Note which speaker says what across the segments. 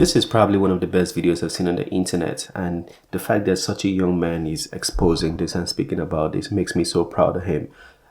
Speaker 1: This is probably one of the best videos I've seen on the internet, and the fact that such a young man is exposing this and speaking about this makes me so proud of him.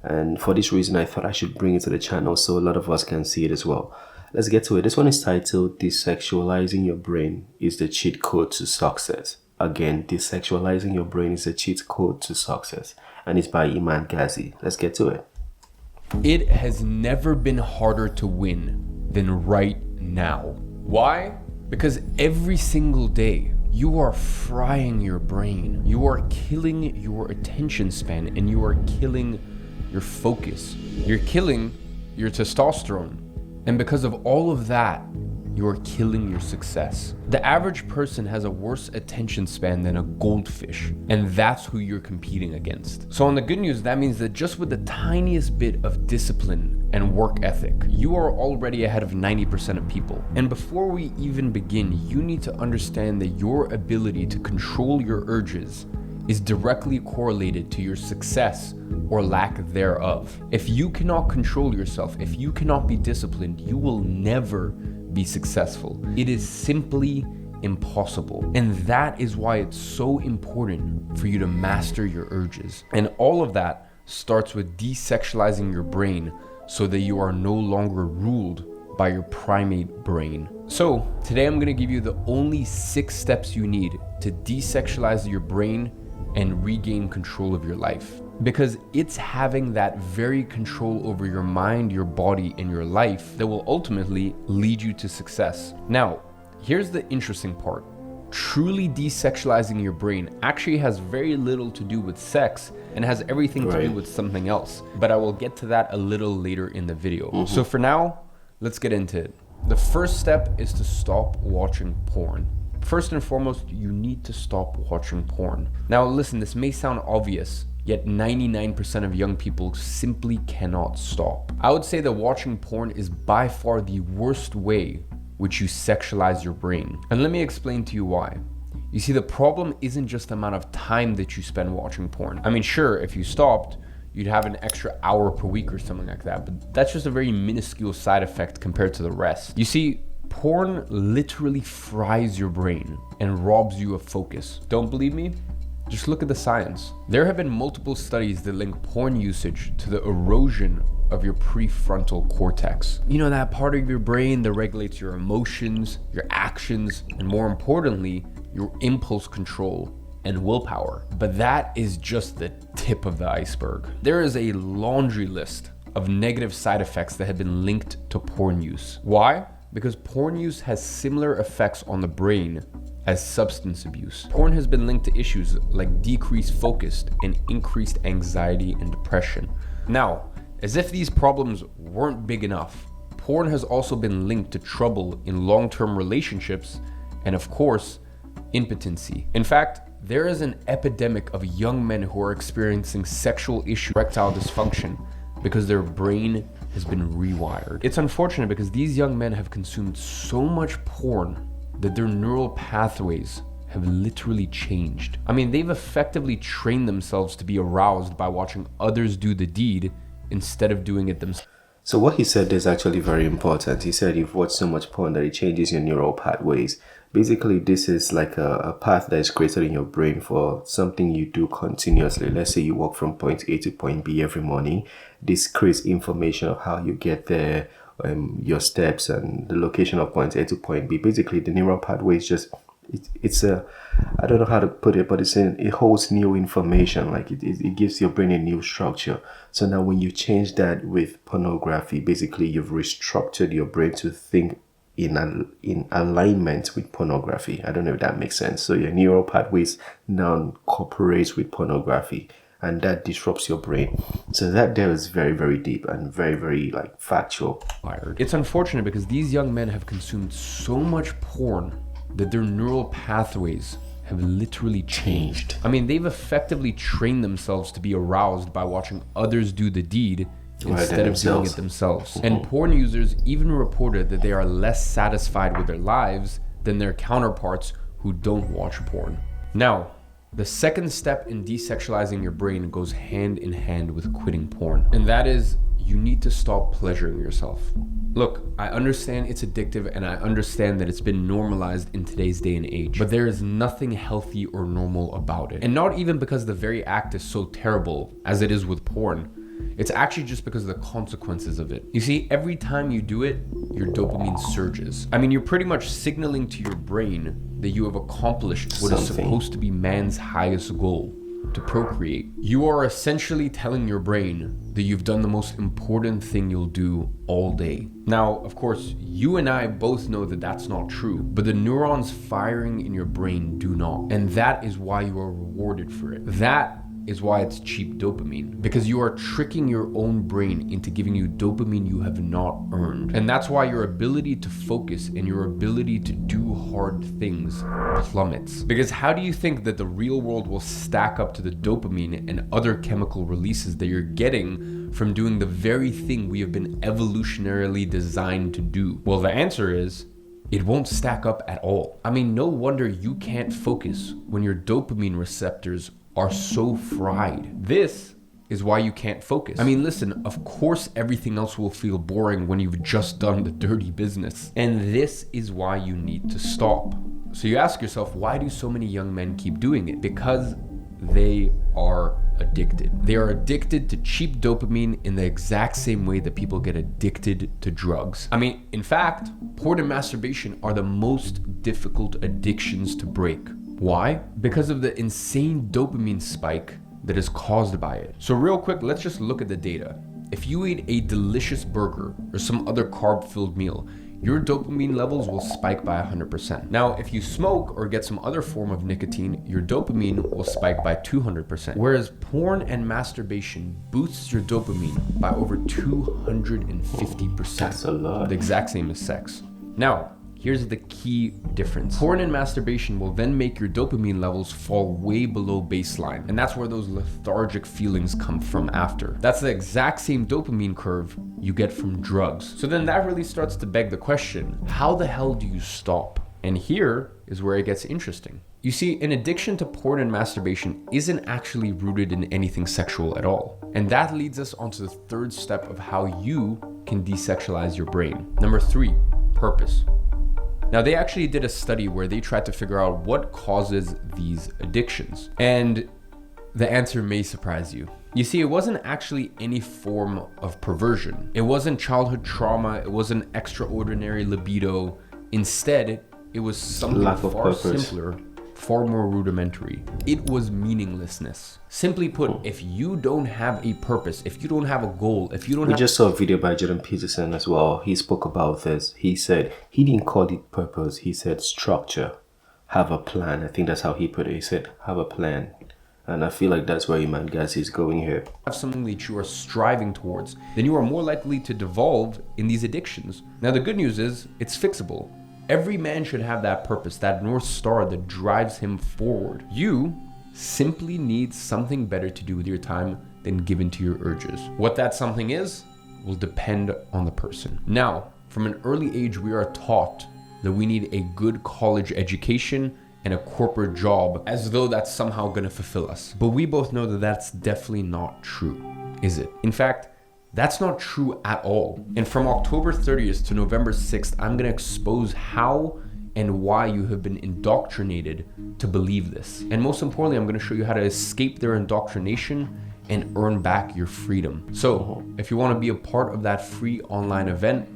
Speaker 1: And for this reason, I thought I should bring it to the channel so a lot of us can see it as well. Let's get to it. This one is titled Desexualizing Your Brain is the Cheat Code to Success. Again, Desexualizing Your Brain is the Cheat Code to Success. And it's by Iman Ghazi. Let's get to it.
Speaker 2: It has never been harder to win than right now. Why? Because every single day, you are frying your brain. You are killing your attention span and you are killing your focus. You're killing your testosterone. And because of all of that, you are killing your success. The average person has a worse attention span than a goldfish, and that's who you're competing against. So on the good news, that means that just with the tiniest bit of discipline and work ethic, you are already ahead of 90% of people. And before we even begin, you need to understand that your ability to control your urges is directly correlated to your success or lack thereof. If you cannot control yourself, if you cannot be disciplined, you will never be successful. It is simply impossible. And that is why it's so important for you to master your urges. And all of that starts with desexualizing your brain so that you are no longer ruled by your primate brain. So today I'm gonna give you the only 6 steps you need to desexualize your brain and regain control of your life. Because it's having that very control over your mind, your body, and your life that will ultimately lead you to success. Now, here's the interesting part. Truly desexualizing your brain actually has very little to do with sex and has everything to do with something else. But I will get to that a little later in the video. So for now, let's get into it. The first step is to stop watching porn. First and foremost, you need to stop watching porn. Now listen, this may sound obvious, yet 99% of young people simply cannot stop. I would say that watching porn is by far the worst way which you sexualize your brain. And let me explain to you why. You see, the problem isn't just the amount of time that you spend watching porn. I mean, sure, if you stopped, you'd have an extra hour per week or something like that, but that's just a very minuscule side effect compared to the rest. You see, porn literally fries your brain and robs you of focus. Don't believe me? Just look at the science. There have been multiple studies that link porn usage to the erosion of your prefrontal cortex. You know, that part of your brain that regulates your emotions, your actions, and more importantly, your impulse control and willpower. But that is just the tip of the iceberg. There is a laundry list of negative side effects that have been linked to porn use. Why? Because porn use has similar effects on the brain as substance abuse. Porn has been linked to issues like decreased focus and increased anxiety and depression. Now, as if these problems weren't big enough, porn has also been linked to trouble in long-term relationships and, of course, impotency. In fact, there is an epidemic of young men who are experiencing sexual issues, erectile dysfunction, because their brain has been rewired. It's unfortunate because these young men have consumed so much porn that their neural pathways have literally changed. I mean, they've effectively trained themselves to be aroused by watching others do the deed instead of doing it themselves.
Speaker 1: So what he said is actually very important. He said you've watched so much porn that it changes your neural pathways. Basically, this is like a path that is created in your brain for something you do continuously. Let's say you walk from point A to point B every morning. This creates information of how you get there, your steps and the location of point A to point B. Basically, the neural pathway is just, it's a, I don't know how to put it, but it holds new information. Like it gives your brain a new structure. So now when you change that with pornography, basically you've restructured your brain to think in alignment with pornography. I don't know if that makes sense. So your neural pathways now cooperates with pornography, and that disrupts your brain. So that there is very, very deep and very, very like factual.
Speaker 2: It's unfortunate because these young men have consumed so much porn that their neural pathways have literally changed. I mean, they've effectively trained themselves to be aroused by watching others do the deed instead of doing it themselves. And porn users even reported that they are less satisfied with their lives than their counterparts who don't watch porn. Now, the second step in desexualizing your brain goes hand in hand with quitting porn, and that is you need to stop pleasuring yourself. Look, I understand it's addictive and I understand that it's been normalized in today's day and age, but there is nothing healthy or normal about it. And not even because the very act is so terrible as it is with porn. It's actually just because of the consequences of it. You see, every time you do it, your dopamine surges. I mean, you're pretty much signaling to your brain that you have accomplished what is supposed to be man's highest goal, to procreate. You are essentially telling your brain that you've done the most important thing you'll do all day. Now, of course, you and I both know that that's not true, but the neurons firing in your brain do not. And that is why you are rewarded for it. That is why it's cheap dopamine, because you are tricking your own brain into giving you dopamine you have not earned. And that's why your ability to focus and your ability to do hard things plummets. Because how do you think that the real world will stack up to the dopamine and other chemical releases that you're getting from doing the very thing we have been evolutionarily designed to do? Well, the answer is, it won't stack up at all. I mean, no wonder you can't focus when your dopamine receptors are so fried. This is why you can't focus. I mean, listen, of course everything else will feel boring when you've just done the dirty business. And this is why you need to stop. So you ask yourself, why do so many young men keep doing it? Because they are addicted. They are addicted to cheap dopamine in the exact same way that people get addicted to drugs. I mean, in fact, porn and masturbation are the most difficult addictions to break. Why? Because of the insane dopamine spike that is caused by it. So real quick, let's just look at the data. If you eat a delicious burger or some other carb-filled meal, your dopamine levels will spike by 100%. Now, if you smoke or get some other form of nicotine, your dopamine will spike by 200%. Whereas porn and masturbation boosts your dopamine by over 250%.
Speaker 1: That's a lot.
Speaker 2: The exact same as sex. Now, here's the key difference. Porn and masturbation will then make your dopamine levels fall way below baseline. And that's where those lethargic feelings come from after. That's the exact same dopamine curve you get from drugs. So then that really starts to beg the question, how the hell do you stop? And here is where it gets interesting. You see, an addiction to porn and masturbation isn't actually rooted in anything sexual at all. And that leads us onto the third step of how you can desexualize your brain. Number 3, purpose. Now, they actually did a study where they tried to figure out what causes these addictions. And the answer may surprise you. You see, it wasn't actually any form of perversion. It wasn't childhood trauma. It wasn't extraordinary libido. Instead, it was something far simpler, far more rudimentary. It was meaninglessness. Simply put, if you don't have a purpose, if you don't have a goal, if you don't
Speaker 1: We just saw a video by Jordan Peterson as well. He spoke about this. He said he didn't call it purpose. He said structure. Have a plan. I think that's how he put it. He said have a plan. And I feel like that's where Iman Ghazi is going here.
Speaker 2: Have something that you are striving towards, then you are more likely to devolve in these addictions. Now, the good news is it's fixable. Every man should have that purpose, that North Star that drives him forward. You simply need something better to do with your time than given to your urges. What that something is will depend on the person. Now, from an early age, we are taught that we need a good college education and a corporate job as though that's somehow gonna fulfill us. But we both know that that's definitely not true, is it? In fact, that's not true at all. And from October 30th to November 6th, I'm gonna expose how and why you have been indoctrinated to believe this. And most importantly, I'm gonna show you how to escape their indoctrination and earn back your freedom. So if you wanna be a part of that free online event,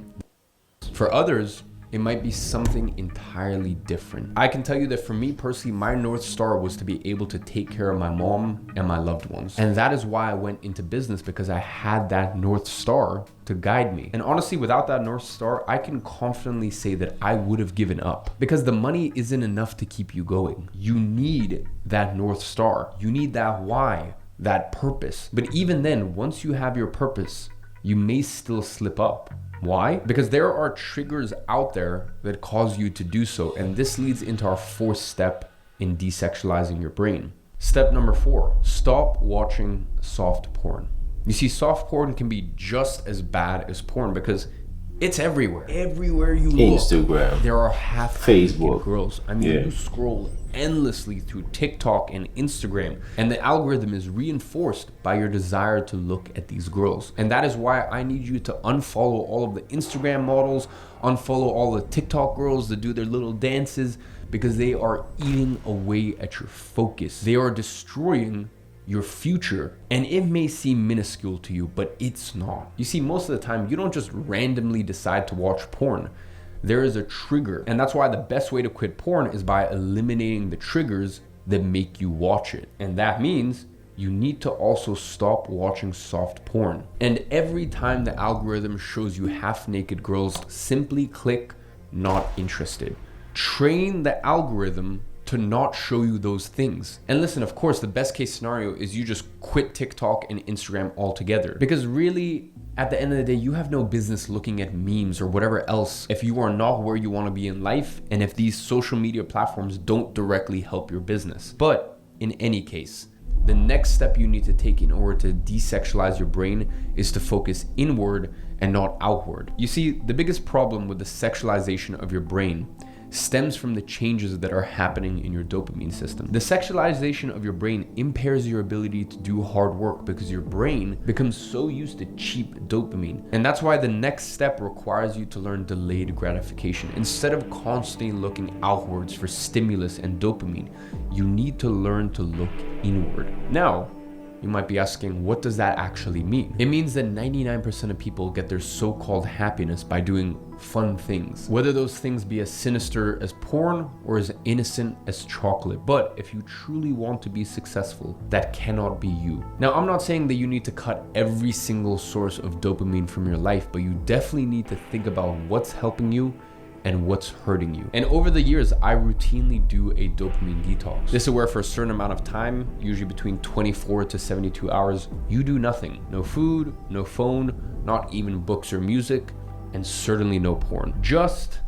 Speaker 2: for others, it might be something entirely different. I can tell you that for me personally, my North Star was to be able to take care of my mom and my loved ones. And that is why I went into business, because I had that North Star to guide me. And honestly, without that North Star, I can confidently say that I would have given up, because the money isn't enough to keep you going. You need that North Star. You need that why, that purpose. But even then, once you have your purpose, you may still slip up. Why? Because there are triggers out there that cause you to do so. And this leads into our fourth step in desexualizing your brain. Step number 4, stop watching soft porn. You see, soft porn can be just as bad as porn because It's everywhere. Everywhere you look,
Speaker 1: Instagram,
Speaker 2: there are half
Speaker 1: Facebook.
Speaker 2: girls. I mean,
Speaker 1: Yeah.
Speaker 2: you scroll endlessly through TikTok and Instagram, and the algorithm is reinforced by your desire to look at these girls. And that is why I need you to unfollow all of the Instagram models, unfollow all the TikTok girls that do their little dances, because they are eating away at your focus. They are destroying your future, and it may seem minuscule to you, but it's not. You see, most of the time, you don't just randomly decide to watch porn. There is a trigger, and that's why the best way to quit porn is by eliminating the triggers that make you watch it. And that means you need to also stop watching soft porn. And every time the algorithm shows you half-naked girls, simply click not interested. Train the algorithm to not show you those things. And listen, of course, the best case scenario is you just quit TikTok and Instagram altogether. Because really, at the end of the day, you have no business looking at memes or whatever else if you are not where you want to be in life, and if these social media platforms don't directly help your business. But in any case, the next step you need to take in order to desexualize your brain is to focus inward and not outward. You see, the biggest problem with the sexualization of your brain stems from the changes that are happening in your dopamine system. The sexualization of your brain impairs your ability to do hard work because your brain becomes so used to cheap dopamine. And that's why the next step requires you to learn delayed gratification. Instead of constantly looking outwards for stimulus and dopamine, you need to learn to look inward. Now, you might be asking, what does that actually mean? It means that 99% of people get their so-called happiness by doing fun things, whether those things be as sinister as porn or as innocent as chocolate. But if you truly want to be successful, that cannot be you. Now, I'm not saying that you need to cut every single source of dopamine from your life, but you definitely need to think about what's helping you and what's hurting you. And over the years, I routinely do a dopamine detox. This is where for a certain amount of time, usually between 24 to 72 hours, you do nothing. No food, no phone, not even books or music, and certainly no porn. Just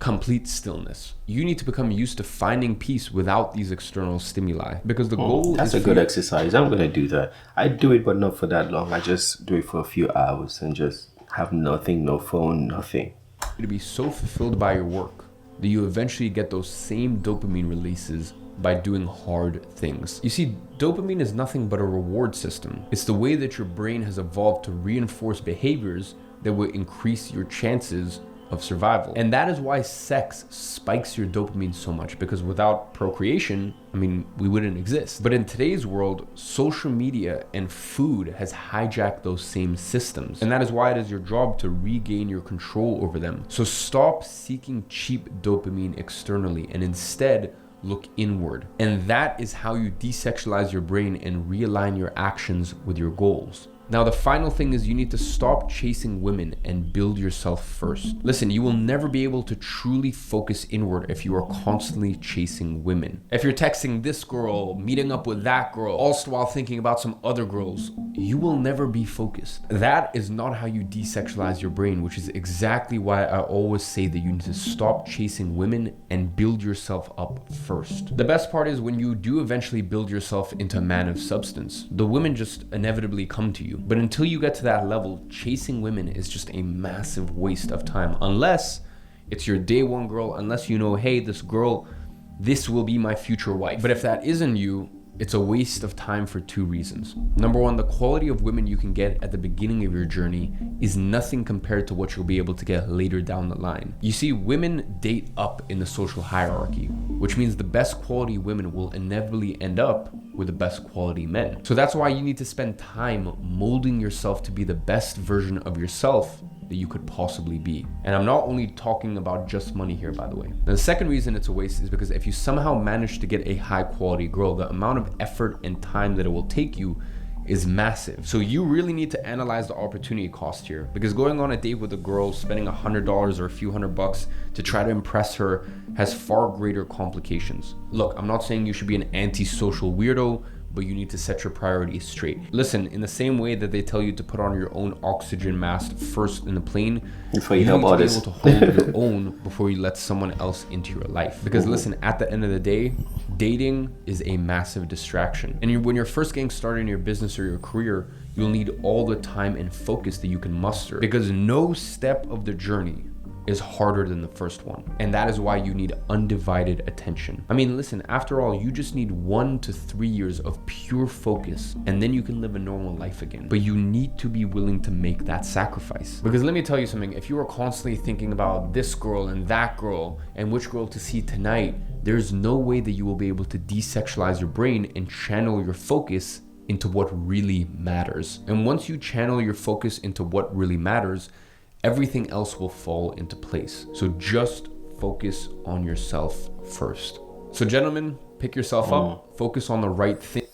Speaker 2: complete stillness. You need to become used to finding peace without these external stimuli, because the goal
Speaker 1: That's a good exercise. I'm going to do that. I do it, but not for that long. I just do it for a few hours and just have nothing, no phone, nothing.
Speaker 2: To be so fulfilled by your work that you eventually get those same dopamine releases by doing hard things. You see, dopamine is nothing but a reward system. It's the way that your brain has evolved to reinforce behaviors that will increase your chances of survival. And that is why sex spikes your dopamine so much, because without procreation, we wouldn't exist. But in today's world, social media and food has hijacked those same systems. And that is why it is your job to regain your control over them. So stop seeking cheap dopamine externally and instead look inward. And that is how you desexualize your brain and realign your actions with your goals. Now, the final thing is you need to stop chasing women and build yourself first. Listen, you will never be able to truly focus inward if you are constantly chasing women. If you're texting this girl, meeting up with that girl, also while thinking about some other girls, you will never be focused. That is not how you desexualize your brain, which is exactly why I always say that you need to stop chasing women and build yourself up first. The best part is when you do eventually build yourself into a man of substance, the women just inevitably come to you. But until you get to that level, chasing women is just a massive waste of time, unless it's your day one girl, unless you know, hey, this girl, this will be my future wife. But if that isn't you, it's a waste of time for two reasons. Number one, the quality of women you can get at the beginning of your journey is nothing compared to what you'll be able to get later down the line. You see, women date up in the social hierarchy, which means the best quality women will inevitably end up with the best quality men. So that's why you need to spend time molding yourself to be the best version of yourself that you could possibly be. And I'm not only talking about just money here, by the way. Now, the second reason it's a waste is because if you somehow manage to get a high quality girl, the amount of effort and time that it will take you is massive. So you really need to analyze the opportunity cost here, because going on a date with a girl, spending $100 or a few $100 to try to impress her has far greater complications. Look, I'm not saying you should be an antisocial weirdo, but you need to set your priorities straight. Listen, in the same way that they tell you to put on your own oxygen mask first in the plane,
Speaker 1: before you
Speaker 2: need
Speaker 1: help
Speaker 2: to be
Speaker 1: others.
Speaker 2: able to hold your own before you let someone else into your life. Because listen, at the end of the day, dating is a massive distraction. And when you're first getting started in your business or your career, You'll need all the time and focus that you can muster, because no step of the journey is harder than the first one. And that is why you need undivided attention. I mean, listen, after all, you just need 1 to 3 years of pure focus, and then you can live a normal life again. But you need to be willing to make that sacrifice. Because let me tell you something, if you are constantly thinking about this girl and that girl and which girl to see tonight, there's no way that you will be able to desexualize your brain and channel your focus into what really matters. And once you channel your focus into what really matters, everything else will fall into place. So just focus on yourself first. So gentlemen, pick yourself up, focus on the right thing.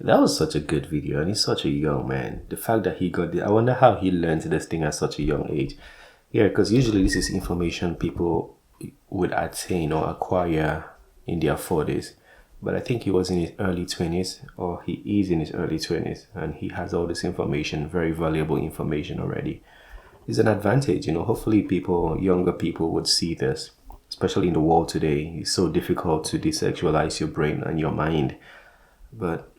Speaker 1: That was such a good video, and he's such a young man. The fact that he got I wonder how he learned this thing at such a young age. Yeah, because usually this is information people would attain or acquire in their 40s. But I think he was in his early 20s, or he is in his early 20s, and he has all this information, very valuable information already. It's an advantage, hopefully younger people would see this, especially in the world today. It's so difficult to desexualize your brain and your mind. But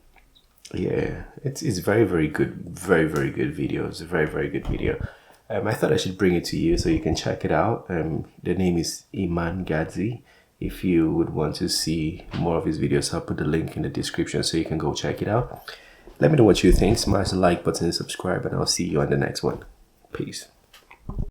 Speaker 1: yeah, it's very, very good, very, very good video. It's a very, very good video. I thought I should bring it to you so you can check it out. The name is Iman Gadzi. If you would want to see more of his videos, I'll put the link in the description so you can go check it out. Let me know what you think. Smash the like button and subscribe, and I'll see you on the next one. Peace.